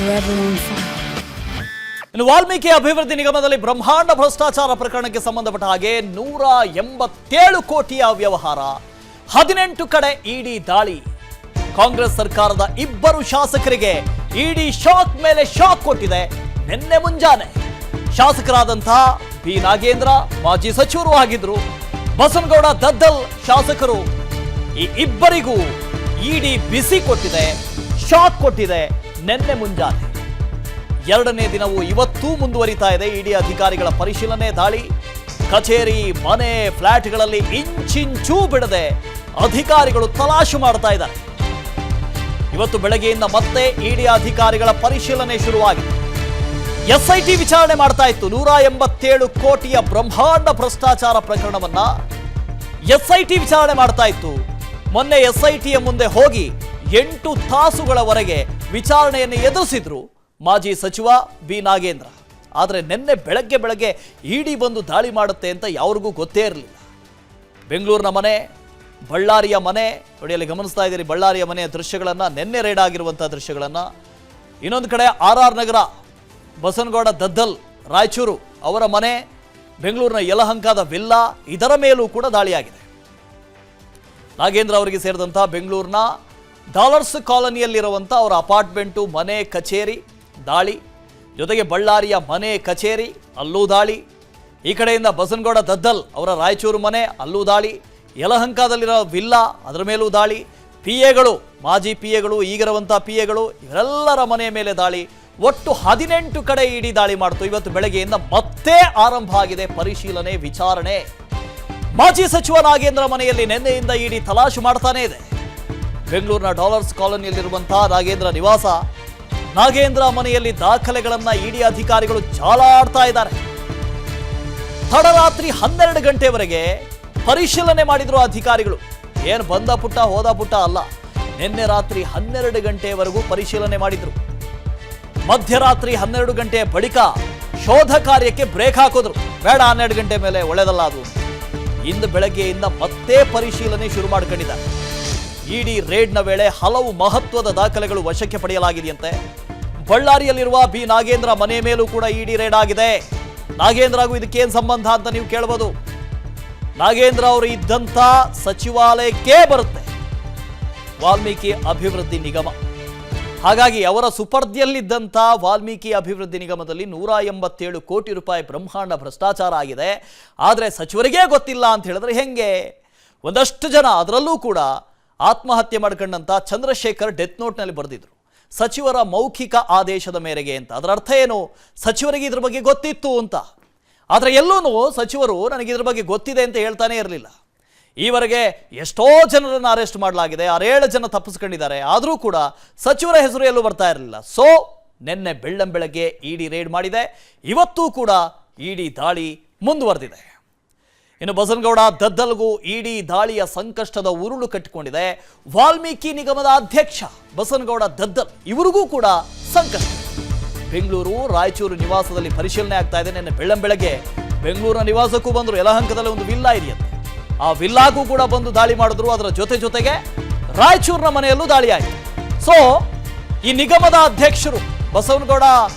forever on fire. ಇನ್ನು ವಾಲ್ಮೀಕಿ ಅಭಿವೃದ್ಧಿ ನಿಗಮದಲ್ಲಿ ಬ್ರಹ್ಮಾಂಡ ಭ್ರಷ್ಟಾಚಾರ ಪ್ರಕರಣಕ್ಕೆ ಸಂಬಂಧಪಟ್ಟ ಹಾಗೆ 187 ಕೋಟಿಯ ವ್ಯವಹಾರ, 18 ಕಡೆ ಇಡಿ ದಾಳಿ. ಕಾಂಗ್ರೆಸ್ ಸರ್ಕಾರದ 2 ಶಾಸಕರಿಗೆ ಇಡಿ ಶಾಕ್ ಮೇಲೆ ಶಾಕ್ ಕೊಟ್ಟಿದೆ. ನಿನ್ನೆ ಮುಂಜಾನೆ ಶಾಸಕರಾದಂತಹ ಬಿ ನಾಗೇಂದ್ರ, ಮಾಜಿ ಸಚಿವರು ಆಗಿದ್ರು, ಬಸನಗೌಡ ದದ್ದಲ್ ಶಾಸಕರು, ಈ ಇಬ್ಬರಿಗೂ ಇಡಿ ಬಿಸಿ ಕೊಟ್ಟಿದೆ, ಶಾಕ್ ಕೊಟ್ಟಿದೆ. ನಿನ್ನೆ ಮುಂಜಾನೆ 2ನೇ ದಿನವೂ ಇವತ್ತೂ ಮುಂದುವರಿತಾ ಇದೆ ಇಡಿ ಅಧಿಕಾರಿಗಳ ಪರಿಶೀಲನೆ ದಾಳಿ. ಕಚೇರಿ, ಮನೆ, ಫ್ಲಾಟ್ಗಳಲ್ಲಿ ಇಂಚಿಂಚೂ ಬಿಡದೆ ಅಧಿಕಾರಿಗಳು ತಲಾಶು ಮಾಡ್ತಾ ಇದ್ದಾರೆ. ಇವತ್ತು ಬೆಳಗ್ಗೆಯಿಂದ ಮತ್ತೆ ಇಡಿ ಅಧಿಕಾರಿಗಳ ಪರಿಶೀಲನೆ ಶುರುವಾಗಿದೆ. ಎಸ್ಐಟಿ ವಿಚಾರಣೆ ಮಾಡ್ತಾ ಇತ್ತು. 187 ಕೋಟಿಯ ಬ್ರಹ್ಮಾಂಡ ಭ್ರಷ್ಟಾಚಾರ ಪ್ರಕರಣವನ್ನ ಎಸ್ಐಟಿ ವಿಚಾರಣೆ ಮಾಡ್ತಾ ಇತ್ತು. ಮೊನ್ನೆ ಎಸ್ಐಟಿಯ ಮುಂದೆ ಹೋಗಿ 8 ತಾಸುಗಳವರೆಗೆ ವಿಚಾರಣೆಯನ್ನು ಎದುರಿಸಿದ್ರು ಮಾಜಿ ಸಚಿವ ಬಿ ನಾಗೇಂದ್ರ. ಆದರೆ ನಿನ್ನೆ ಬೆಳಗ್ಗೆ ಇಡಿ ಬಂದು ದಾಳಿ ಮಾಡುತ್ತೆ ಅಂತ ಯಾರಿಗೂ ಗೊತ್ತೇ ಇರಲಿಲ್ಲ. ಬೆಂಗಳೂರಿನ ಮನೆ, ಬಳ್ಳಾರಿಯ ಮನೆ ನೋಡಿ, ಅಲ್ಲಿ ಗಮನಿಸ್ತಾ ಇದ್ದೀರಿ ಬಳ್ಳಾರಿಯ ಮನೆಯ ದೃಶ್ಯಗಳನ್ನು, ನಿನ್ನೆ ರೇಡ್ ಆಗಿರುವಂಥ ದೃಶ್ಯಗಳನ್ನು. ಇನ್ನೊಂದು ಕಡೆ RR ನಗರ, ಬಸನಗೌಡ ದದ್ದಲ್ ರಾಯಚೂರು ಅವರ ಮನೆ, ಬೆಂಗಳೂರಿನ ಯಲಹಂಕದ ವಿಲ್ಲಾ, ಇದರ ಮೇಲೂ ಕೂಡ ದಾಳಿಯಾಗಿದೆ. ನಾಗೇಂದ್ರ ಅವರಿಗೆ ಸೇರಿದಂಥ ಬೆಂಗಳೂರಿನ ಡಾಲರ್ಸ್ ಕಾಲೋನಿಯಲ್ಲಿರುವಂಥ ಅವರ ಅಪಾರ್ಟ್ಮೆಂಟು, ಮನೆ, ಕಚೇರಿ ದಾಳಿ. ಜೊತೆಗೆ ಬಳ್ಳಾರಿಯ ಮನೆ, ಕಚೇರಿ ಅಲ್ಲೂ ದಾಳಿ. ಈ ಕಡೆಯಿಂದ ಬಸನಗೌಡ ದದ್ದಲ್ ಅವರ ರಾಯಚೂರು ಮನೆ, ಅಲ್ಲೂ ದಾಳಿ. ಯಲಹಂಕದಲ್ಲಿರೋ ವಿಲ್ಲಾ, ಅದರ ಮೇಲೂ ದಾಳಿ. PAಗಳು, ಮಾಜಿ PAಗಳು, ಈಗಿರುವಂಥ PAಗಳು, ಇವರೆಲ್ಲರ ಮನೆಯ ಮೇಲೆ ದಾಳಿ. ಒಟ್ಟು 18 ಕಡೆ ಇಡಿ ದಾಳಿ ಮಾಡ್ತು. ಇವತ್ತು ಬೆಳಗ್ಗೆಯಿಂದ ಮತ್ತೆ ಆರಂಭ ಆಗಿದೆ ಪರಿಶೀಲನೆ, ವಿಚಾರಣೆ. ಮಾಜಿ ಸಚಿವ ನಾಗೇಂದ್ರ ಮನೆಯಲ್ಲಿ ನಿನ್ನೆಯಿಂದ ಇಡಿ ತಲಾಶು ಮಾಡ್ತಾನೆ ಇದೆ. ಬೆಂಗಳೂರಿನ ಡಾಲರ್ಸ್ ಕಾಲೋನಿಯಲ್ಲಿರುವಂತಹ ನಾಗೇಂದ್ರ ನಿವಾಸ, ನಾಗೇಂದ್ರ ಮನೆಯಲ್ಲಿ ದಾಖಲೆಗಳನ್ನ ಇಡಿ ಅಧಿಕಾರಿಗಳು ಜಾಲಾಡ್ತಾ ಇದ್ದಾರೆ. ತಡರಾತ್ರಿ 12 ಗಂಟೆವರೆಗೆ ಪರಿಶೀಲನೆ ಮಾಡಿದ್ರು ಅಧಿಕಾರಿಗಳು. ಏನು ಬಂದ ಪುಟ್ಟ ಹೋದ ಪುಟ್ಟ ಅಲ್ಲ, ನಿನ್ನೆ ರಾತ್ರಿ 12 ಗಂಟೆವರೆಗೂ ಪರಿಶೀಲನೆ ಮಾಡಿದ್ರು. ಮಧ್ಯರಾತ್ರಿ 12 ಗಂಟೆಯ ಬಳಿಕ ಶೋಧ ಕಾರ್ಯಕ್ಕೆ ಬ್ರೇಕ್ ಹಾಕಿದ್ರು. ಬೇಡ, 12 ಗಂಟೆ ಮೇಲೆ ಒಳ್ಳೆದಲ್ಲ ಅದು. ಇಂದು ಬೆಳಗ್ಗೆಯಿಂದ ಮತ್ತೆ ಪರಿಶೀಲನೆ ಶುರು ಮಾಡ್ಕೊಂಡಿದ್ದಾರೆ. ಇಡಿ ರೇಡ್ನ ವೇಳೆ ಹಲವು ಮಹತ್ವದ ದಾಖಲೆಗಳು ವಶಕ್ಕೆ ಪಡೆಯಲಾಗಿದೆಯಂತೆ. ಬಳ್ಳಾರಿಯಲ್ಲಿರುವ ಬಿ ನಾಗೇಂದ್ರ ಮನೆ ಮೇಲೂ ಕೂಡ ಇಡಿ ರೇಡ್ ಆಗಿದೆ. ನಾಗೇಂದ್ರ ಹಾಗೂ ಇದಕ್ಕೇನು ಸಂಬಂಧ ಅಂತ ನೀವು ಕೇಳಬಹುದು. ನಾಗೇಂದ್ರ ಅವರು ಇದ್ದಂಥ ಸಚಿವಾಲಯಕ್ಕೆ ಬರುತ್ತೆ ವಾಲ್ಮೀಕಿ ಅಭಿವೃದ್ಧಿ ನಿಗಮ. ಹಾಗಾಗಿ ಅವರ ಸುಪರ್ದಿಯಲ್ಲಿದ್ದಂಥ ವಾಲ್ಮೀಕಿ ಅಭಿವೃದ್ಧಿ ನಿಗಮದಲ್ಲಿ 187 ಕೋಟಿ ರೂಪಾಯಿ ಬ್ರಹ್ಮಾಂಡ ಭ್ರಷ್ಟಾಚಾರ ಆಗಿದೆ. ಆದರೆ ಸಚಿವರಿಗೇ ಗೊತ್ತಿಲ್ಲ ಅಂತ ಹೇಳಿದ್ರೆ ಹೆಂಗೆ? ಒಂದಷ್ಟು ಜನ, ಅದರಲ್ಲೂ ಕೂಡ ಆತ್ಮಹತ್ಯೆ ಮಾಡ್ಕೊಂಡಂತ ಚಂದ್ರಶೇಖರ್ ಡೆತ್ ನೋಟ್ನಲ್ಲಿ ಬರೆದಿದ್ರು, ಸಚಿವರ ಮೌಖಿಕ ಆದೇಶದ ಮೇರೆಗೆ ಅಂತ. ಅದರ ಅರ್ಥ ಏನು? ಸಚಿವರಿಗೆ ಇದ್ರ ಬಗ್ಗೆ ಗೊತ್ತಿತ್ತು ಅಂತ. ಆದರೆ ಎಲ್ಲೂ ಸಚಿವರು ನನಗೆ ಇದ್ರ ಬಗ್ಗೆ ಗೊತ್ತಿದೆ ಅಂತ ಹೇಳ್ತಾನೆ ಇರಲಿಲ್ಲ. ಈವರೆಗೆ ಎಷ್ಟೋ ಜನರನ್ನು ಅರೆಸ್ಟ್ ಮಾಡಲಾಗಿದೆ, 6 ಜನ ತಪ್ಪಿಸ್ಕೊಂಡಿದ್ದಾರೆ. ಆದರೂ ಕೂಡ ಸಚಿವರ ಹೆಸರು ಎಲ್ಲೂ ಬರ್ತಾ ಇರಲಿಲ್ಲ. ಸೊ ನಿನ್ನೆ ಬೆಳ್ಳಂಬೆಳಗ್ಗೆ ಇಡಿ ರೇಡ್ ಮಾಡಿದೆ. ಇವತ್ತೂ ಕೂಡ ಇಡಿ ದಾಳಿ ಮುಂದುವರೆದಿದೆ. ಇನ್ನು ಬಸನಗೌಡ ದದ್ದಲ್ಗೂ ಇಡಿ ದಾಳಿಯ ಸಂಕಷ್ಟದ ಉರುಳು ಕಟ್ಟಿಕೊಂಡಿದೆ. ವಾಲ್ಮೀಕಿ ನಿಗಮದ ಅಧ್ಯಕ್ಷ ಬಸನಗೌಡ ದದ್ದಲ್ ಇವರಿಗೂ ಕೂಡ ಸಂಕಷ್ಟ. ಬೆಂಗಳೂರು, ರಾಯಚೂರು ನಿವಾಸದಲ್ಲಿ ಪರಿಶೀಲನೆ ಆಗ್ತಾ ಇದೆ. ನಿನ್ನೆ ಬೆಳ್ಳಂಬೆಳಗ್ಗೆ ಬೆಂಗಳೂರಿನ ನಿವಾಸಕ್ಕೂ ಬಂದರು. ಯಲಹಂಕದಲ್ಲಿ ಒಂದು ವಿಲ್ಲಾ ಇದೆಯಂತೆ, ಆ ವಿಲ್ಲಾಗೂ ಕೂಡ ಬಂದು ದಾಳಿ ಮಾಡಿದ್ರು. ಅದರ ಜೊತೆಗೆ ರಾಯಚೂರಿನ ಮನೆಯಲ್ಲೂ ದಾಳಿ ಆಯಿತು. ಸೊ ಈ ನಿಗಮದ ಅಧ್ಯಕ್ಷರು ಬಸವನಗೌಡ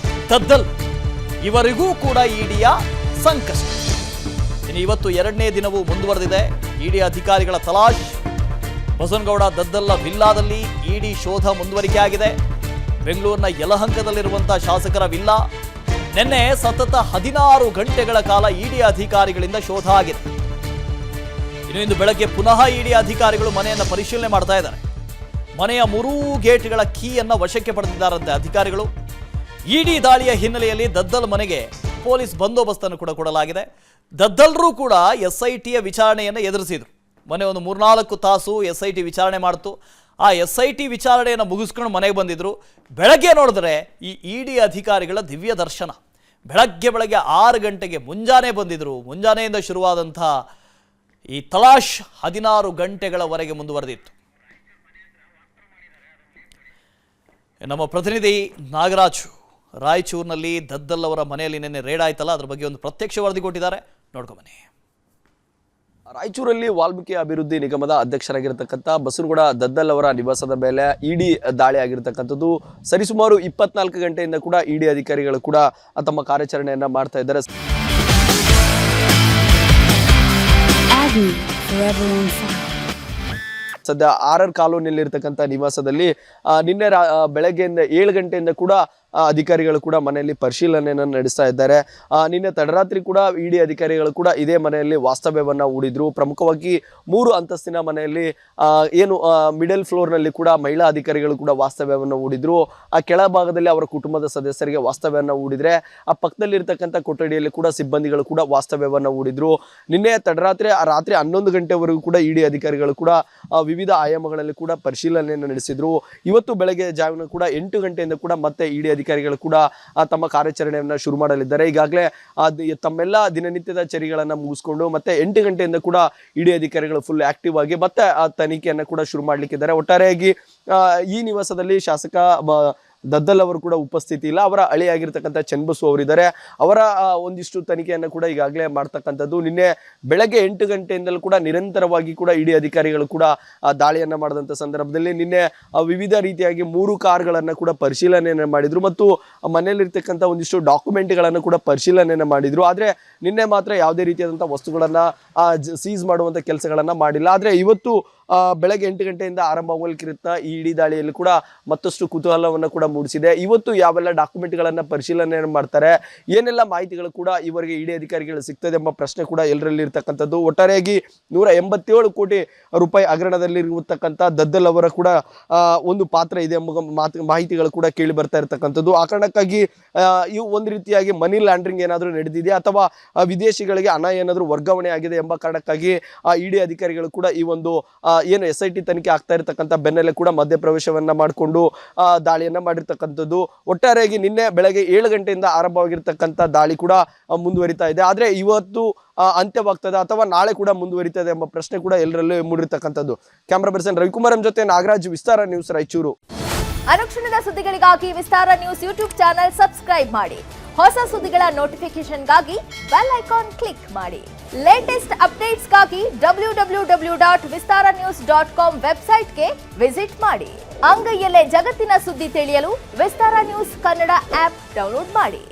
ದದ್ದಲ್ ಇವರಿಗೂ ಕೂಡ ಇಡಿಯ ಸಂಕಷ್ಟ. ಇನ್ನು ಇವತ್ತು 2ನೇ ದಿನವೂ ಮುಂದುವರೆದಿದೆ ಇಡಿ ಅಧಿಕಾರಿಗಳ ತಲಾಶ್. ಬಸವನಗೌಡ ದದ್ದಲ್ಲ ವಿಲ್ಲಾದಲ್ಲಿ ಇಡಿ ಶೋಧ ಮುಂದುವರಿಕೆ ಆಗಿದೆ. ಬೆಂಗಳೂರಿನ ಯಲಹಂಕದಲ್ಲಿರುವಂತಹ ಶಾಸಕರ ವಿಲ್ಲಾ ನಿನ್ನೆ ಸತತ 16 ಗಂಟೆಗಳ ಕಾಲ ಇಡಿ ಅಧಿಕಾರಿಗಳಿಂದ ಶೋಧ ಆಗಿದೆ. ಇಂದು ಬೆಳಗ್ಗೆ ಪುನಃ ಇಡಿ ಅಧಿಕಾರಿಗಳು ಮನೆಯನ್ನು ಪರಿಶೀಲನೆ ಮಾಡ್ತಾ ಇದ್ದಾರೆ. ಮನೆಯ 3 ಗೇಟ್ಗಳ ಕೀಯನ್ನು ವಶಕ್ಕೆ ಪಡೆದಿದ್ದಾರಂತೆ ಅಧಿಕಾರಿಗಳು. ಇಡಿ ದಾಳಿಯ ಹಿನ್ನೆಲೆಯಲ್ಲಿ ದದ್ದಲ್ ಮನೆಗೆ ಪೊಲೀಸ್ ಬಂದೋಬಸ್ತನ್ನು ಕೂಡ ಕೊಡಲಾಗಿದೆ. ದದ್ದಲ್ರೂ ಕೂಡ ಎಸ್ಐಟಿಯ ವಿಚಾರಣೆಯನ್ನು ಎದುರಿಸಿದ್ರು. ಮೊನ್ನೆ ಒಂದು 3-4 ತಾಸು ಎಸ್ಐಟಿ ವಿಚಾರಣೆ ಮಾಡ್ತು. ಆ ಎಸ್ಐಟಿ ವಿಚಾರಣೆಯನ್ನು ಮುಗಿಸ್ಕೊಂಡು ಮನೆಗೆ ಬಂದಿದ್ರು. ಬೆಳಗ್ಗೆ ನೋಡಿದ್ರೆ ಈ ಇಡಿ ಅಧಿಕಾರಿಗಳ ದಿವ್ಯ ದರ್ಶನ. ಬೆಳಗ್ಗೆ 6 ಗಂಟೆಗೆ ಮುಂಜಾನೆ ಬಂದಿದ್ರು. ಮುಂಜಾನೆಯಿಂದ ಶುರುವಾದಂಥ ಈ ತಲಾಶ್ 16 ಗಂಟೆಗಳವರೆಗೆ ಮುಂದುವರೆದಿತ್ತು. ನಮ್ಮ ಪ್ರತಿನಿಧಿ ನಾಗರಾಜು ರಾಯಚೂರಿನಲ್ಲಿ ದದ್ದಲ್ ಅವರ ಮನೆಯಲ್ಲಿ ನಿನ್ನೆ ರೇಡ್ ಆಯ್ತಲ್ಲ, ಅದರ ಬಗ್ಗೆ ಒಂದು ಪ್ರತ್ಯಕ್ಷ ವರದಿ ಕೊಟ್ಟಿದ್ದಾರೆ, ನೋಡ್ಕೊಂಬನ್ನಿ. ರಾಯಚೂರಲ್ಲಿ ವಾಲ್ಮೀಕಿ ಅಭಿವೃದ್ಧಿ ನಿಗಮದ ಅಧ್ಯಕ್ಷರಾಗಿರ್ತಕ್ಕಂಥ ಬಸನಗೌಡ ದದ್ದಲ್ ಅವರ ನಿವಾಸದ ಮೇಲೆ ಇಡಿ ದಾಳಿ ಆಗಿರ್ತಕ್ಕಂಥದ್ದು. ಸರಿಸುಮಾರು 24 ಗಂಟೆಯಿಂದ ಕೂಡ ಇಡಿ ಅಧಿಕಾರಿಗಳು ಕೂಡ ತಮ್ಮ ಕಾರ್ಯಾಚರಣೆಯನ್ನ ಮಾಡ್ತಾ ಇದ್ದಾರೆ. ಸದ್ಯ RR ಕಾಲೋನಿಯಲ್ಲಿರ್ತಕ್ಕಂಥ ನಿವಾಸದಲ್ಲಿ ನಿನ್ನೆ ಬೆಳಗ್ಗೆಯಿಂದ 7 ಗಂಟೆಯಿಂದ ಕೂಡ ಅಧಿಕಾರಿಗಳು ಕೂಡ ಮನೆಯಲ್ಲಿ ಪರಿಶೀಲನೆಯನ್ನು ನಡೆಸ್ತಾ ಇದ್ದಾರೆ. ನಿನ್ನೆ ತಡರಾತ್ರಿ ಕೂಡ ಇಡಿ ಅಧಿಕಾರಿಗಳು ಕೂಡ ಇದೇ ಮನೆಯಲ್ಲಿ ವಾಸ್ತವ್ಯವನ್ನ ಹೂಡಿದ್ರು. ಪ್ರಮುಖವಾಗಿ 3 ಅಂತಸ್ತಿನ ಮನೆಯಲ್ಲಿ ಏನು ಮಿಡಲ್ ಫ್ಲೋರ್ನಲ್ಲಿ ಕೂಡ ಮಹಿಳಾ ಅಧಿಕಾರಿಗಳು ಕೂಡ ವಾಸ್ತವ್ಯವನ್ನು ಹೂಡಿದ್ರು. ಆ ಕೆಳಭಾಗದಲ್ಲಿ ಅವರ ಕುಟುಂಬದ ಸದಸ್ಯರಿಗೆ ವಾಸ್ತವ್ಯವನ್ನು ಹೂಡಿದ್ರೆ ಆ ಪಕ್ಕದಲ್ಲಿರ್ತಕ್ಕಂಥ ಕೊಠಡಿಯಲ್ಲಿ ಕೂಡ ಸಿಬ್ಬಂದಿಗಳು ಕೂಡ ವಾಸ್ತವ್ಯವನ್ನು ಹೂಡಿದ್ರು. ನಿನ್ನೆ ತಡರಾತ್ರಿ ರಾತ್ರಿ 11 ಗಂಟೆವರೆಗೂ ಕೂಡ ಇಡಿ ಅಧಿಕಾರಿಗಳು ಕೂಡ ವಿವಿಧ ಆಯಾಮಗಳಲ್ಲಿ ಕೂಡ ಪರಿಶೀಲನೆಯನ್ನು ನಡೆಸಿದ್ರು. ಇವತ್ತು ಬೆಳಗ್ಗೆ ಜಾವಿನ ಕೂಡ 8 ಗಂಟೆಯಿಂದ ಕೂಡ ಮತ್ತೆ ಇಡಿ ಅಧಿಕಾರಿಗಳು ಕೂಡ ತಮ್ಮ ಕಾರ್ಯಾಚರಣೆಯನ್ನ ಶುರು ಮಾಡಲಿದ್ದಾರೆ. ಈಗಾಗಲೇ ತಮ್ಮೆಲ್ಲ ದಿನನಿತ್ಯದ ಚರಿಗಳನ್ನ ಮುಗಿಸ್ಕೊಂಡು ಮತ್ತೆ 8 ಗಂಟೆಯಿಂದ ಕೂಡ ಇಡಿ ಅಧಿಕಾರಿಗಳು ಫುಲ್ ಆಕ್ಟಿವ್ ಆಗಿ ಮತ್ತೆ ಆ ತನಿಖೆಯನ್ನ ಕೂಡ ಶುರು ಮಾಡ್ಲಿಕ್ಕಿದ್ದಾರೆ. ಒಟ್ಟಾರೆಯಾಗಿ ಈ ನಿವಾಸದಲ್ಲಿ ಶಾಸಕ ದದ್ದಲ್ ಅವರು ಕೂಡ ಉಪಸ್ಥಿತಿ ಇಲ್ಲ. ಅವರ ಹಳೆಯಾಗಿರ್ತಕ್ಕಂಥ ಚನ್ನಬಸು ಅವರಿದ್ದಾರೆ. ಅವರ ಒಂದಿಷ್ಟು ತನಿಖೆಯನ್ನು ಕೂಡ ಈಗಾಗಲೇ ಮಾಡ್ತಕ್ಕಂಥದ್ದು. ನಿನ್ನೆ ಬೆಳಗ್ಗೆ 8 ಗಂಟೆಯಿಂದಲೂ ಕೂಡ ನಿರಂತರವಾಗಿ ಕೂಡ ಇಡಿ ಅಧಿಕಾರಿಗಳು ಕೂಡ ದಾಳಿಯನ್ನ ಮಾಡಿದಂಥ ಸಂದರ್ಭದಲ್ಲಿ ನಿನ್ನೆ ವಿವಿಧ ರೀತಿಯಾಗಿ 3 ಕಾರ್ಗಳನ್ನು ಕೂಡ ಪರಿಶೀಲನೆಯನ್ನು ಮಾಡಿದ್ರು ಮತ್ತು ಮನೆಯಲ್ಲಿರ್ತಕ್ಕಂಥ ಒಂದಿಷ್ಟು ಡಾಕ್ಯುಮೆಂಟ್ಗಳನ್ನು ಕೂಡ ಪರಿಶೀಲನೆಯನ್ನು ಮಾಡಿದ್ರು. ಆದರೆ ನಿನ್ನೆ ಮಾತ್ರ ಯಾವುದೇ ರೀತಿಯಾದಂಥ ವಸ್ತುಗಳನ್ನ ಸೀಸ್ ಮಾಡುವಂಥ ಕೆಲಸಗಳನ್ನ ಮಾಡಿಲ್ಲ. ಆದರೆ ಇವತ್ತು ಬೆಳಗ್ಗೆ 8 ಗಂಟೆಯಿಂದ ಆರಂಭವಾಗಲಿಕ್ಕಿರುತ್ತ ಈ ಇಡಿ ದಾಳಿಯಲ್ಲಿ ಕೂಡ ಮತ್ತಷ್ಟು ಕುತೂಹಲವನ್ನು ಕೂಡ ಮೂಡಿಸಿದೆ. ಇವತ್ತು ಯಾವೆಲ್ಲ ಡಾಕ್ಯುಮೆಂಟ್ಗಳನ್ನು ಪರಿಶೀಲನೆ ಮಾಡ್ತಾರೆ, ಏನೆಲ್ಲ ಮಾಹಿತಿಗಳು ಕೂಡ ಇವರಿಗೆ ಇಡಿ ಅಧಿಕಾರಿಗಳು ಸಿಗ್ತದೆ ಎಂಬ ಪ್ರಶ್ನೆ ಕೂಡ ಎಲ್ಲರಲ್ಲಿ ಇರ್ತಕ್ಕಂಥದ್ದು. ಒಟ್ಟಾರೆಯಾಗಿ 187 ಕೋಟಿ ರೂಪಾಯಿ ಹಗರಣದಲ್ಲಿ ಇರತಕ್ಕಂಥ ದದ್ದಲ್ ಅವರ ಕೂಡ ಒಂದು ಪಾತ್ರ ಇದೆ ಎಂಬ ಮಾಹಿತಿಗಳು ಕೂಡ ಕೇಳಿ ಬರ್ತಾ ಇರತಕ್ಕಂಥದ್ದು. ಆ ಕಾರಣಕ್ಕಾಗಿ ಇವು ಒಂದು ರೀತಿಯಾಗಿ ಮನಿ ಲ್ಯಾಂಡ್ರಿಂಗ್ ಏನಾದರೂ ನಡೆದಿದೆಯಾ ಅಥವಾ ವಿದೇಶಿಗಳಿಗೆ ಹಣ ಏನಾದರೂ ವರ್ಗಾವಣೆ ಆಗಿದೆ ಎಂಬ ಕಾರಣಕ್ಕಾಗಿ ಇಡಿ ಅಧಿಕಾರಿಗಳು ಕೂಡ ಈ ಒಂದು ಏನು SIT ತನಿಖೆ ಆಗ್ತಾ ಇರತಕ್ಕಂಥ ಬೆನ್ನಲ್ಲೇ ಕೂಡ ಮಧ್ಯಪ್ರವೇಶವನ್ನ ಮಾಡಿಕೊಂಡು ದಾಳಿಯನ್ನ ಮಾಡಿರ್ತಕ್ಕಂಥದ್ದು. ಒಟ್ಟಾರೆಯಾಗಿ ನಿನ್ನೆ ಬೆಳಗ್ಗೆ 7 ಗಂಟೆಯಿಂದ ಆರಂಭವಾಗಿರ್ತಕ್ಕಂಥ ದಾಳಿ ಕೂಡ ಮುಂದುವರಿತಾ ಇದೆ. ಆದ್ರೆ ಇವತ್ತು ಅಂತ್ಯವಾಗ್ತದೆ ಅಥವಾ ನಾಳೆ ಕೂಡ ಮುಂದುವರಿತದೆ ಎಂಬ ಪ್ರಶ್ನೆ ಕೂಡ ಎಲ್ಲರಲ್ಲೂ ಮೂಡಿರ್ತಕ್ಕಂಥದ್ದು. ಕ್ಯಾಮರಾ ಪರ್ಸನ್ ರವಿಕುಮಾರ್ ಜೊತೆ ನಾಗರಾಜ್, ವಿಸ್ತಾರ ನ್ಯೂಸ್, ರಾಯಚೂರು. ಅನುಕ್ಷಣದ ಸುದ್ದಿಗಳಿಗಾಗಿ ವಿಸ್ತಾರ ನ್ಯೂಸ್ ಯೂಟ್ಯೂಬ್ ಚಾನೆಲ್ ಸಬ್ಸ್ಕ್ರೈಬ್ ಮಾಡಿ. ಹೊಸ ಸುದ್ದಿಗಳ ನೋಟಿಫಿಕೇಶನ್ಗಾಗಿ ಬೆಲ್ ಐಕಾನ್ ಕ್ಲಿಕ್ ಮಾಡಿ. ಲೇಟೆಸ್ಟ್ ಅಪ್ಡೇಟ್ಸ್ಗಾಗಿ www.vistaranews.com ವೆಬ್ಸೈಟ್ಗೆ ವಿಸಿಟ್ ಮಾಡಿ. ಅಂಗೈಯಲ್ಲೇ ಜಗತ್ತಿನ ಸುದ್ದಿ ತಿಳಿಯಲು ವಿಸ್ತಾರ ನ್ಯೂಸ್ ಕನ್ನಡ ಆಪ್ ಡೌನ್ಲೋಡ್ ಮಾಡಿ.